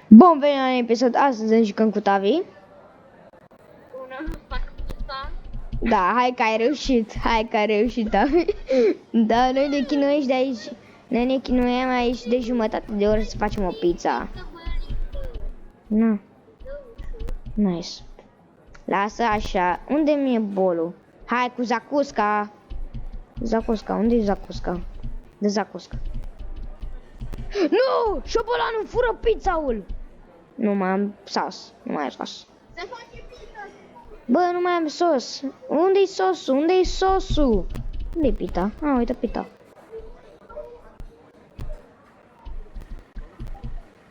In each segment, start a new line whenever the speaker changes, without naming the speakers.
Bun venit la un episod, astăzi ne jucăm cu Tavi.
Bună, fac pizza.
Da, hai că ai reușit, Tavi. Da, noi ne chinuim de aici, noi ne chinuim aici de jumătate de oră să facem o pizza. Nu, nice. Lasă așa, unde mi-e bolul? Hai cu zacusca. Zacusca, unde e zacusca? De zacusca. Nu, șobolanul fură pizzaul. Nu mai am sos, nu mai am sos.
Se face pizza.
Bă, nu mai am sos. Unde-i sosul? Unde-i sosul? Unde-i pita? Ah, uite pita.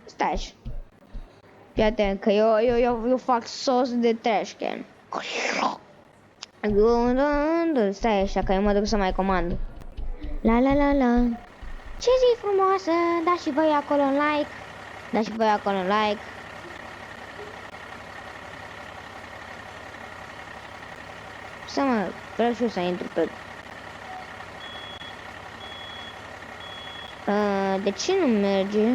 Stai așa. Fii atent că eu fac sos de trash can. Stai așa că eu mă duc să mai comand. La la la la. Ce zi frumoasă! Dați și voi acolo un like. Dați și voi acolo un like. Să mă, vreau și eu să intru pe... De ce nu merge?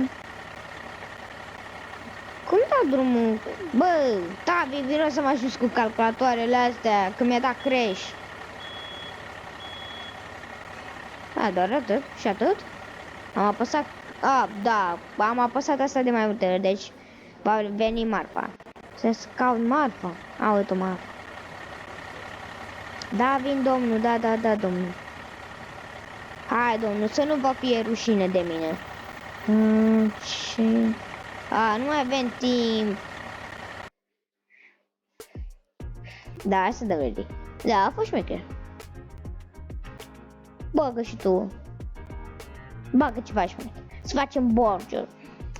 Cum dau drumul? Bă, Tavi, vino să mă ajut cu calculatoarele astea, că mi-a dat crash. A, doar atât și atât? Am apăsat... A, da, am apăsat asta de mai multe ori, deci va veni marfa. Să caut marfa. A, uite o marfa. Da, vin domnul, da, domnul. Hai, domnul, să nu vă fie rușine de mine. Ce... A, nu mai avem timp. Da, hai să dăm ready. Da, a fost șmecher. Bagă și tu. Bagă ce faci, mă. Să facem burger.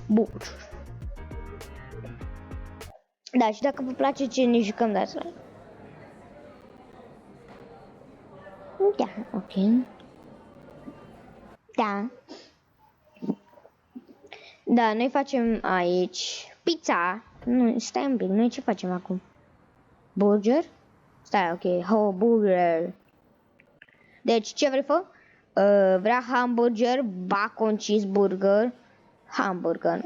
Burger. Da, și dacă vă place ce ne jucăm, dați like. Da, ok. Da. Da, noi facem aici pizza. Nu, stai un pic, noi ce facem acum? Burger? Stai, ok, hamburger. Deci, ce vrei fă? Vrea hamburger, bacon, cheeseburger, hamburger.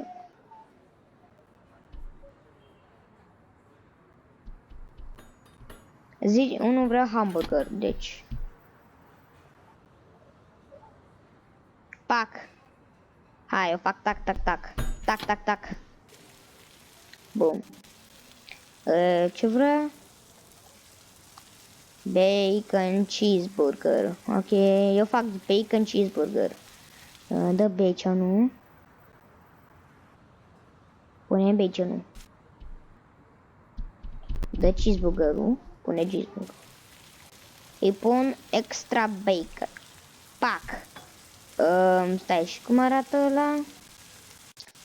Zici, unul vrea hamburger, deci. Pac. Hai, eu fac tac, tac, tac. Tac, tac, tac. Bun. Ce vrea? Bacon cheeseburger. Ok, eu fac bacon cheeseburger. Dă baconul. Pune baconul. Dă cheeseburgerul. Pune cheeseburger. Îi pun extra bacon. Pac. Stai, și cum arată ăla?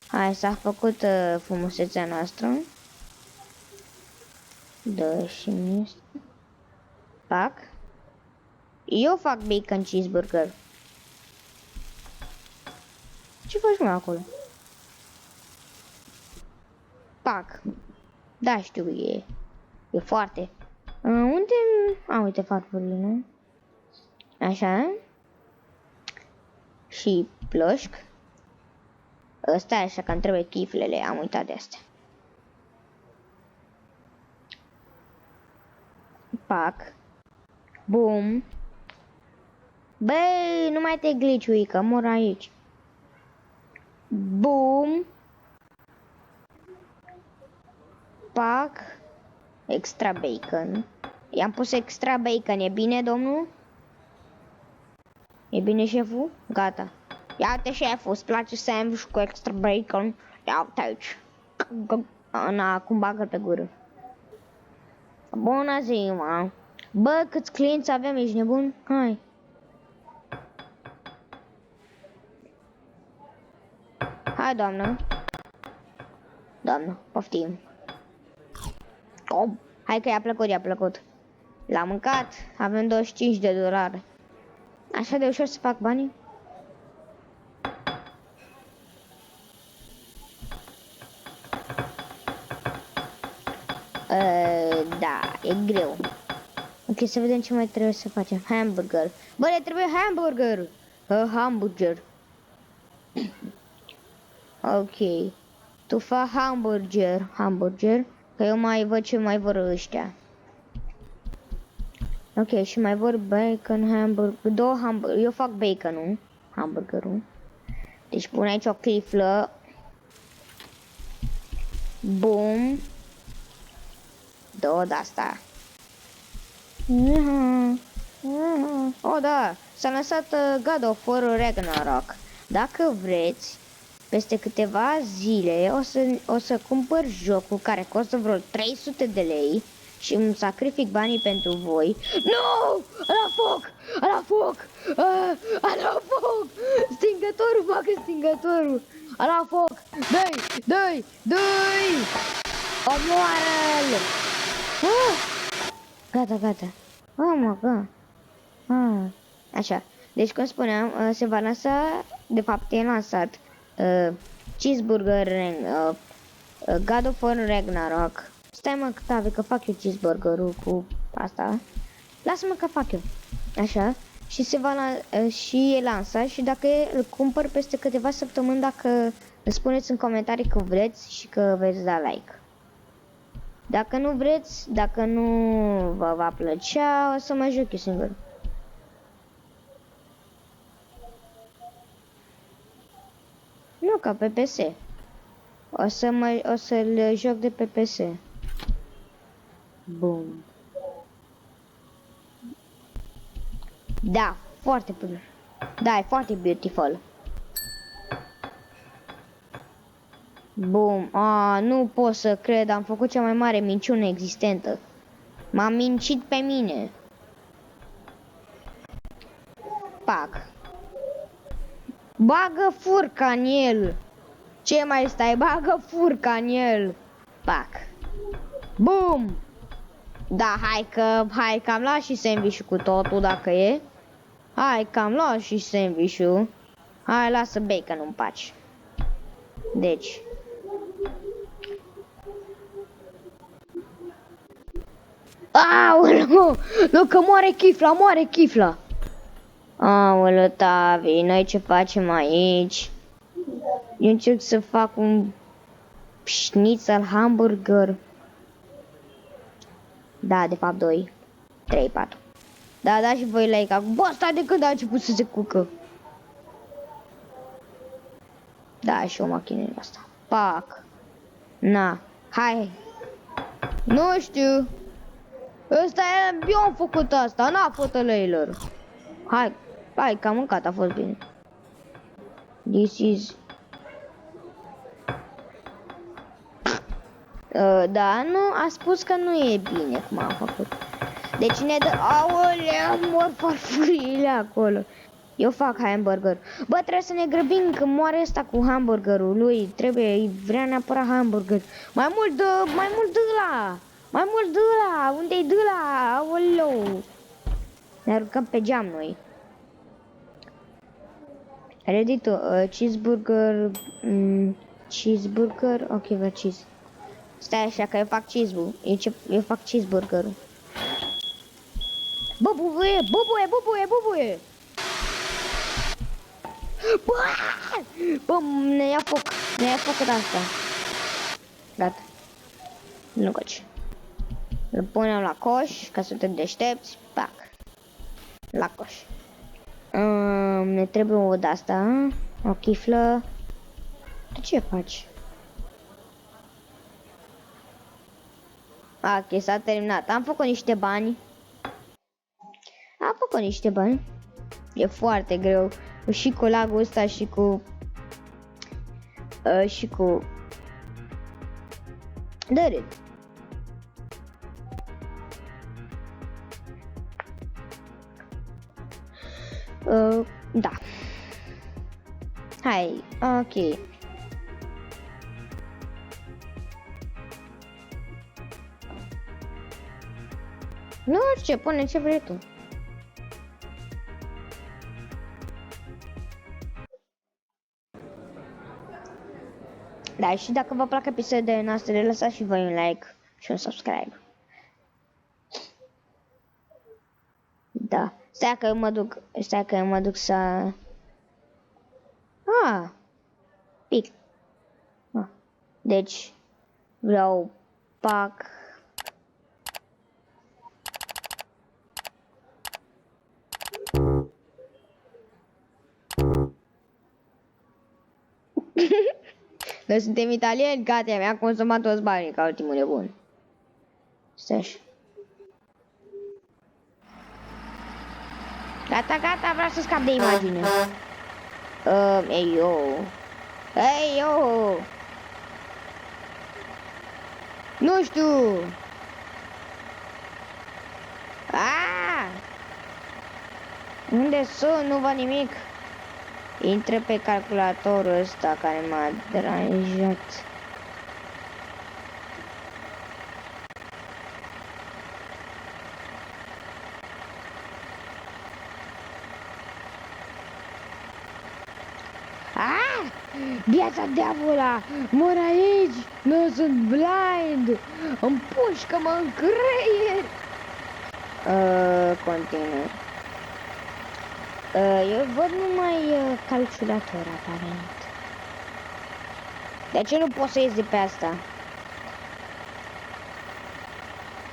Hai, s-a făcut frumusețea noastră. Dă și mie. Pac. Eu fac bacon cheeseburger. Ce faci, mă, acolo? Pac. Da, știu, e foarte. Unde... A, uite farfurile. Așa. Și plășc. Ăsta e așa că îmi trebuie chiflele, am uitat de astea. Pac. Bum. Băi, nu mai te gliciui, că mor aici. Bum. Pac. Extra bacon. I-am pus extra bacon, e bine, domnul? E bine, șeful? Gata. Ia-te, șeful, îți place sandwich cu extra bacon? Ia-te aici. Na, acum bagă pe gură. Bună ziua! Bă, câți clienți avem, ești nebun? Hai! Hai, doamnă! Doamnă, poftim! Hai că i-a plăcut, i-a plăcut! L-am mâncat, avem $25. Așa de ușor să fac banii? Da, e greu. Ok, să vedem ce mai trebuie să facem. Hamburger. Bă, ne trebuie hamburger. Hamburger. Ok. Tu fă hamburger, că eu mai văd ce mai vor ăștia. Ok, și mai vor bacon, hamburger, două hamburger, eu fac baconul, hamburgerul. Deci pun aici o cliflă. Bum. Două de-asta. Oh, da, s-a lansat God of War Ragnarok. Dacă vreți, peste câteva zile o să cumpăr jocul care costă vreo 300 de lei și îmi sacrific banii pentru voi. Nu! La foc! La foc! La foc! Stingătorul, facă stingătorul! La foc! Dă-i! Omoară-l! Gata. Oh my god. Așa. Deci, cum spuneam, se va lansa, de fapt e lansat cheeseburger God of War Ragnarok. Stai mă, Octavie, că fac eu cheeseburgerul cu asta. Lasă-mă că fac eu. Așa. Și se va și e lansat și dacă îl cumpăr peste câteva săptămâni, dacă îmi spuneți în comentarii că vreți și că veți da like. Dacă nu vreți, dacă nu vă va plăcea, o să mă joc eu singur. Nu ca pe PS. O să-l joc de pe PS. Bun. Da, foarte bun. Da, e foarte beautiful. Bum. Nu pot să cred, am făcut cea mai mare minciună existentă. M-am mincit pe mine. Pac. Bagă furca în el. Ce mai stai? Bagă furca în el. Pac. Bum. Da, hai că am luat și sandwich-ul cu totul dacă e. Hai că am luat și sandwich-ul. Hai, lasă bacon în pace. Deci. Aoleu, nu că moare chifla. Aoleu, Tavi, noi ce facem aici? Eu încerc să fac un schnitzel hamburger. Da, de fapt 2, 3, 4. Da, și voi like acum. Bă, stai de când a început să se cucă. Da, și o mașină asta. Pac. Na, hai. Nu știu. Ăsta e, eu am făcut asta, n-a fătălăilor. Hai, că am mâncat, a fost bine. This is... Da, nu, a spus că nu e bine cum am făcut. Deci ne dă... Aoleu, mor farfurile acolo. Eu fac hamburger. Bă, trebuie să ne grăbim că moare ăsta cu hamburgerul lui. Vrea neapărat hamburger. Mai mult de ăla. Unde-i de ăla? Aoleu. Ne aruncăm pe geam noi. Ready to cheeseburger. Ok, vă cheese. Stai așa că eu fac eu fac cheeseburgerul. Bubuie. Bă, ne ia foc de asta. Gata. Nu coci. Îl punem la coș, ca să te deștepți. Pac. La coș. Ne trebuie o de-asta. O chiflă. Tu ce faci? Ok, s-a terminat. Am făcut niște bani. E foarte greu. Și cu lagul ăsta și cu... Dă-râd. Da. Hai, ok. Nu știu ce, pune ce vrei tu. Da, și dacă vă plac episoadele noastre, lăsați și voi un like și un subscribe. Da. Stai că eu mă duc să... Pic. Deci, vreau pac. Noi suntem italieni, gata, mi-a consumat toți banii ca ultimul nebun. Stai așa. Gata, gata, vreau să scap de imagine. Ei, eu. Ei, eu. Nu știu. Unde sunt? Nu văd nimic. Intră pe calculatorul ăsta care m-a deranjat. Viața diavola! Mor aici! Nu sunt blind! Îmi pușcă-mă în creier! Continuă. Eu văd numai calculator aparent. De ce nu pot să ies de pe asta?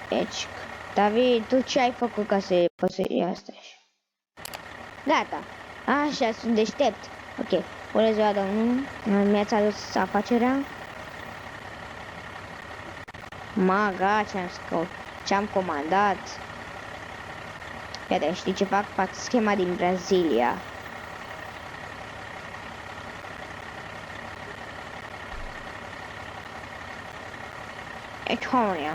Deci, David, tu ce ai făcut ca să poți să iei asta? Gata. Așa, sunt deștept. Ok. Bună ziua, domnul. Mi-ați adus afacerea? Maga, ce-am comandat. Iată, știi ce fac? Fac schema din Brazilia. Etonia.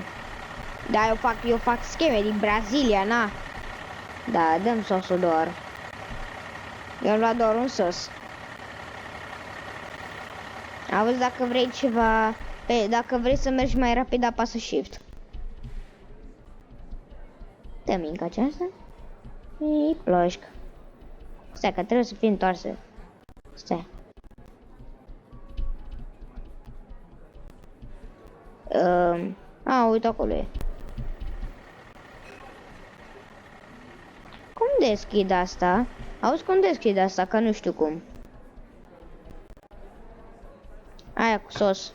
Da, eu fac scheme din Brazilia, na. Da, dăm sosul doar. Eu am luat doar un sos. Auzi, dacă vrei ceva, dacă vrei să mergi mai rapid, apasă Shift. Dă-mi încă aceasta. Și ploșcă. Stai, că trebuie să fie întoarsă. Stai. Uite, acolo e. Cum deschid asta? Auzi, cum deschid asta? Că nu știu cum. Aia cu sos.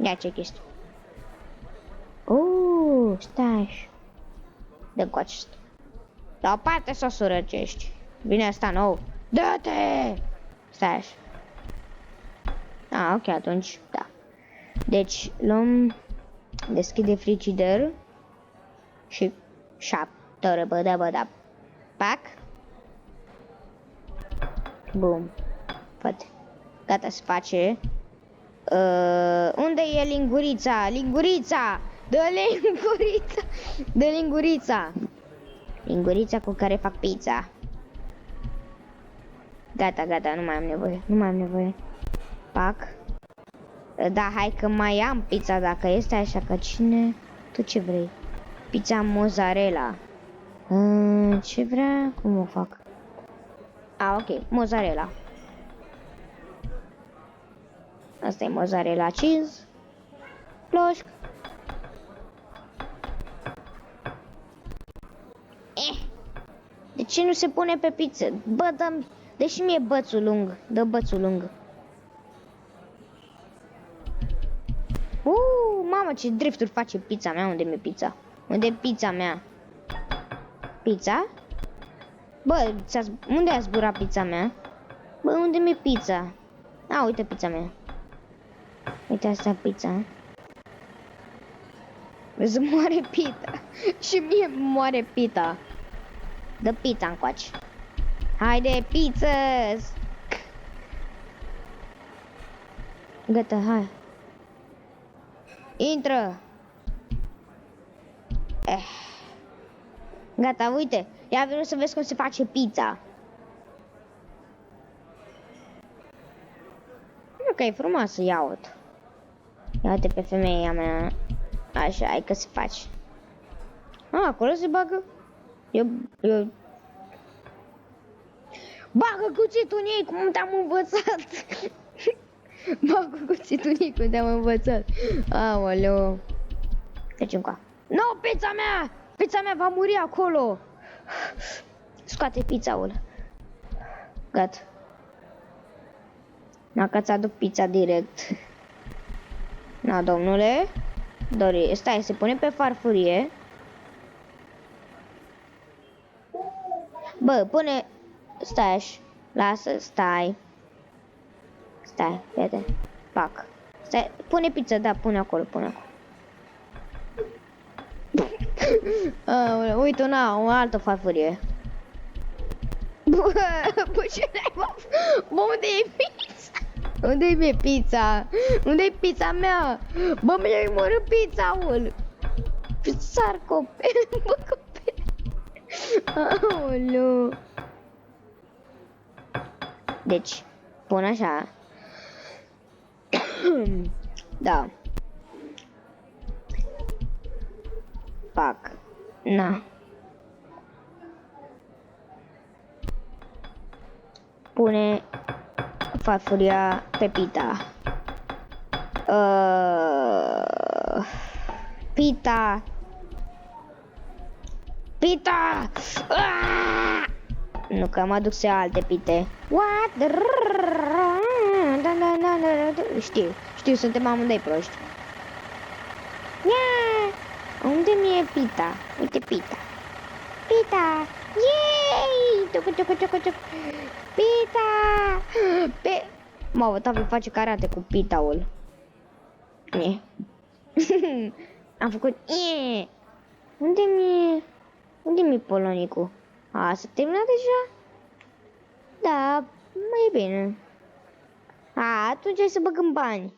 Ia ce chestie. Stai. Dă-mi cu acesta. La o parte sosul răcești. Vine asta nou. Dă-te! Stai așa. Ok, atunci, da. Deci, luăm... Deschide frigider. Și... băda. Pac. Bum. Făt. Gata, se face. Unde e lingurița? Lingurița! Dă lingurița! Dă lingurița! Lingurița cu care fac pizza. Gata, nu mai am nevoie. Pac. Da, hai că mai am pizza dacă este așa, că cine... Tu ce vrei? Pizza mozzarella. Ce vrea? Cum o fac? Ok, mozzarella. Asta e mozzarella cheese. Ploșc. De ce nu se pune pe pizza? Bă, deși mie bățul lung. Dă bățul lung. Mamă, ce drifturi face pizza mea. Unde mi-e pizza? Unde-i pizza mea? Pizza? Bă, unde a zburat pizza mea? Bă, unde mi-e pizza? Uite pizza mea. Uite asta pizza. Vezi, moare pita. Și mie moare pita. Dă pizza încoace. Haide, pizza! Gata, hai. Intră! Gata, uite. Ia vino să vezi cum se face pizza. Ok, e frumoasă, ia-o-t. Ia-te pe femeia mea. Așa, hai că se face. Acolo se bagă. Eu... Bagă cuțitul în ei, cum te-am învățat. Bagă cuțitul în ei, cum te-am învățat. Aoleu. Deci încoa. Nu, pizza mea! Pizza mea va muri acolo. Scoate pizza-ul. Gata. Dacă ți aduc pizza direct. Na, domnule. Dori, stai, se pune pe farfurie. Bă, pune... Stai așa. Lasă, stai. Stai, vede. Pac. Stai, pune pizza, da, pune acolo, pune acolo. Uite, o altă farfurie. Bă, ce n-ai, bă, unde e pizza? Unde-i mie pizza? Unde-i pizza mea? Bă, mi-ai omorât pizza-ul. Sar copil, bă, copil. Aoleu. Deci, pun așa. Da. Pac. Na. Pune farfuria pe pita. Pita. Pita! Nu, că mă duc să iau alte pite. What? Știu, suntem amândoi proști. Ia! Unde mi-e pita? Uite pita. Pita! Yay! Pita! Mă, Tavi face karate cu pita-ul. Am făcut... Unde mi-e polonicul? A, s-a terminat deja? Da, mai e bine. A, atunci hai să băgăm bani.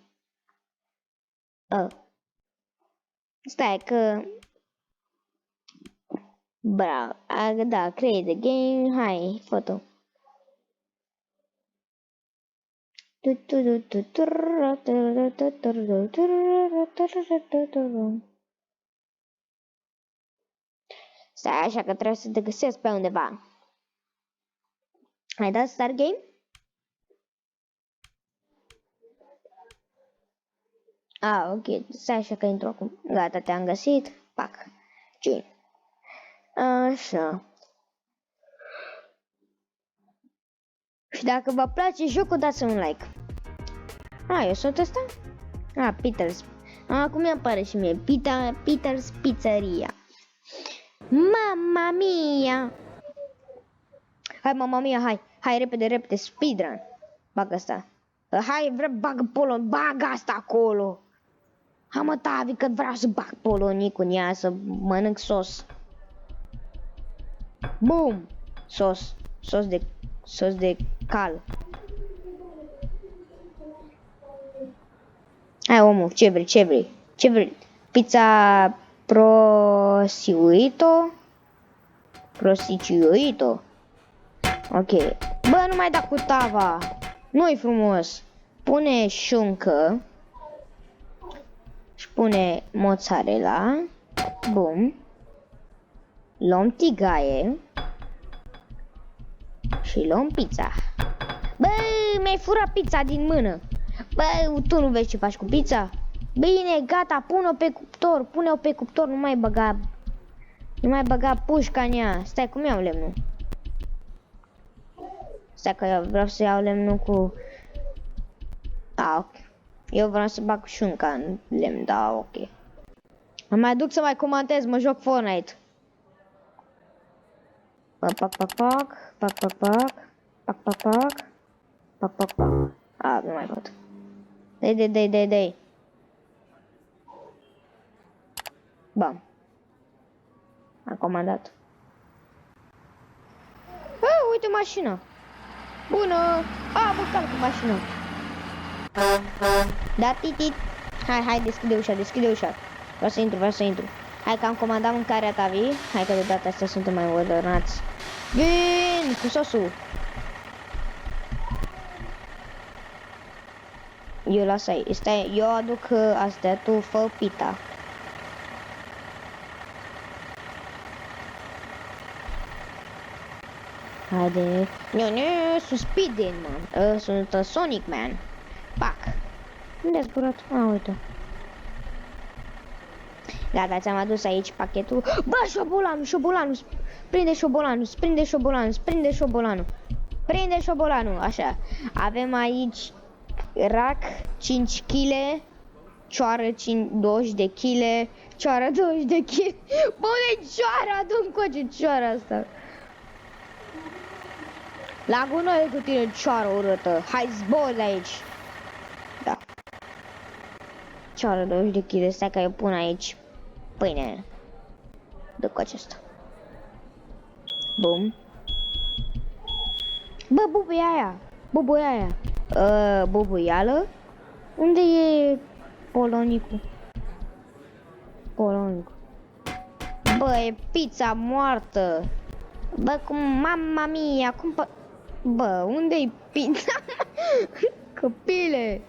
Stai că... Bravo, da, create the game, hai, foto. Stai așa că trebuie să te găsesc pe undeva. Ai dat start game? Ok, stai așa că intru acum. Gata, te-am găsit. Pac. Join. Așa. Și dacă vă place jocul, dați-mi un like. Eu sunt ăsta? Peters. Acum mi apare și mie. Peters Pizzeria. Mamma mia! Hai, mamma mia, hai, repede, speedrun. Bag asta. Hai, bagă polon, bag asta acolo. Hai, mă, Tavi, că vreau să bag polonicul în ea, să mănânc sos. Boom! Sos de cal. Hai, omul, ce vrei? Pizza prosciutto? Ok. Bă, nu mai da cu tava. Nu-i frumos. Pune șuncă. Și pune mozzarella. Bum. Luăm tigaie. Și luăm pizza. Bă, mi-ai furat pizza din mână. Bă, tu nu vezi ce faci cu pizza? Bine, gata, pune-o pe cuptor, nu mai băga pușca în ea. Stai, cum iau lemnul? Stai că eu vreau să iau lemnul cu... Ok. Eu vreau să bag șunca în lemn, da, ok. Mă mai duc să mai comentez, mă joc Fortnite. Pac. Nu mai pot. Dai. Bam. Am comandat. Uite mașina. Bună! Bă, calc cu mașina. Da, titit. Hai, deschide ușa. Vreau să intru. Hai că am comandat mâncarea ta, vii? Hai că de data asta suntem mai ordonați. Vin cu sosul. Eu las aici. Stai, eu aduc astea, tu fă pita. Haide. Nu, sunt Speedin, man. Sunt Sonic Man. Pac. Unde a zburat? Uite. Gata, ți-am adus aici pachetul. Bă, șobolanul. Prinde șobolanul. Așa. Avem aici rac 5 kg, cioară 20 de kg, cioară 20 de kg. Bă, unde-i cioara? Dă-mi coace cioara asta. La gunoi cu tine, cioară urâtă. Hai zbor de aici. Da. Cioară 20 de kg, stai că eu pun aici pâine. Dă coace asta. Bum. Bă, bubuia aia. Bubuia aia. Bubuială. Unde e Polonicul? Polonicul. Bă, e pizza moartă. Bă, cum, mamma mia, cum Bă, unde-i pizza? Copile.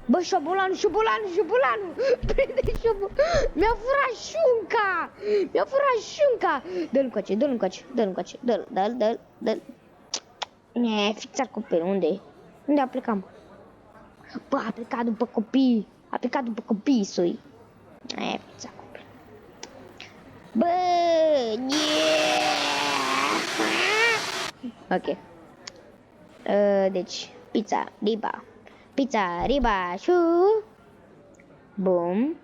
Bă, șobolanu. Prinde șobolanu. Mi-a furat șunca. Dă-l încoace. Dă-l. Ne, fițar copil, unde-i? Unde a plecat? Bă, a plecat după copii, sui. Ne, fițar copil. Bă, ok. Deci, pizza, riba, șu. Bum.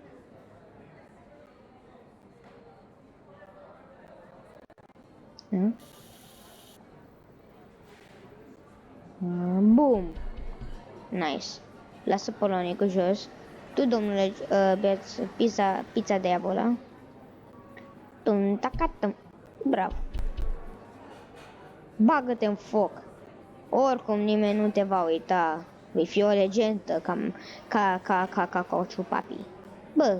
Bum. Nice. Lasă Polonicul jos. Tu, domnule, beați pizza de abola. Tum, tacatum. Bravo. Bagă-te în foc. Oricum nimeni nu te va uita. Vei fi o legendă ca Cauciu Papi. Bă,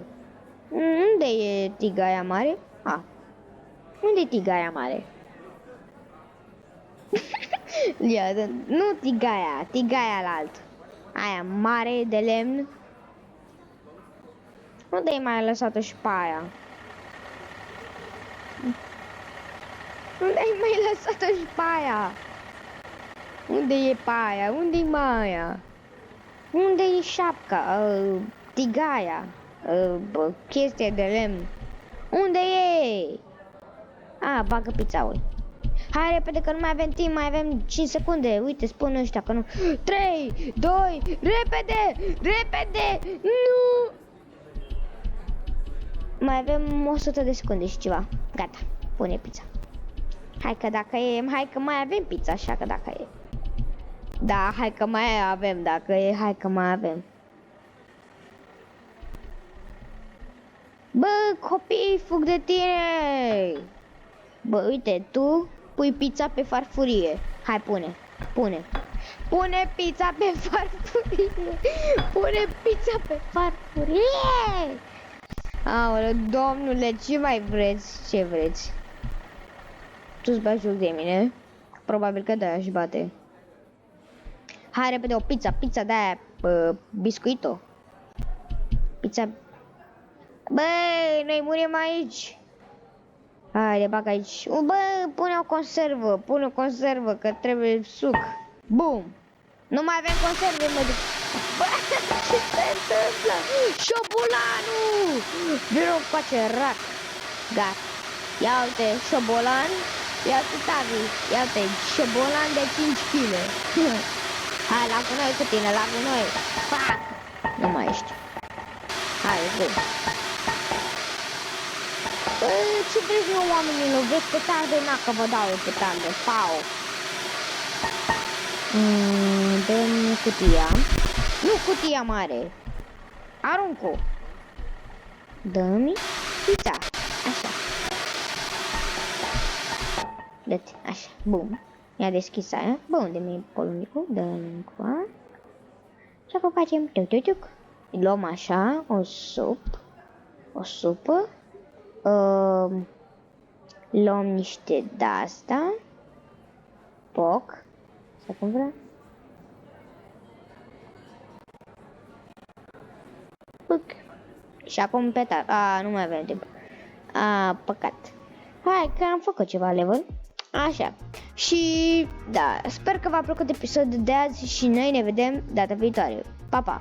unde e tigaia mare? Unde e tigaia mare? Nu tigaia la alt. Aia mare de lemn. Unde ai mai lăsat-o și pe aia? Unde ai mai lăsat-o și pe aia? Unde e pe aia? Unde-i Maia? Unde e șapca? Tigaia? Chestia de lemn? Unde e? Bagă pizzaul. Hai repede că nu mai avem timp, mai avem 5 secunde. Uite, spun ăștia că nu. 3, 2, repede! Nu! Mai avem 100 de secunde și ceva. Gata, pune pizza. Hai că mai avem pizza, așa că dacă e. Da, hai că mai avem. Bă, copii, fug de tine! Bă, uite, tu pui pizza pe farfurie. Hai, pune. Pune pizza pe farfurie! Aoleu, domnule, ce mai vreți? Ce vreți? Tu-ți bagi joc de mine? Probabil că de-aia își bate. Hai repede, o pizza de-aia, biscuito. Pizza. Băi, noi murim aici. Haide, bag aici. Bă, pune o conservă, că trebuie suc. Bum. Nu mai avem conserve, mă duc. Bă, ce se întâmplă? Șobolanu! Vino cu acel rac. Gata. Ia uite, șobolan. Ia uite, Tavi. Ia uite, șobolan de 5 kg. Hai, la gunoi cu tine, la gunoi. Fac! Nu mai ești. Hai, zi. Bă, ce vreți eu, oamenilor? Vreți petarde? Na, că vă dau eu petarde. Pau! Dă-mi cutia. Nu cutia mare. Arunc-o. Dă-mi pizza. Așa. Dă-te, așa. Bum. I-a deschis aia. Bă, unde mi-e Polonicul? Dă-mi cu a. Și acum facem tuc. Luăm așa, o supă. Luăm niște de-asta. Poc. Sau cum vrea? Puc. Și acum petar. Nu mai avem timp. Păcat. Hai, că am făcut ceva level. Așa. Și, da, sper că v-a plăcut episodul de azi și noi ne vedem data viitoare. Pa, pa!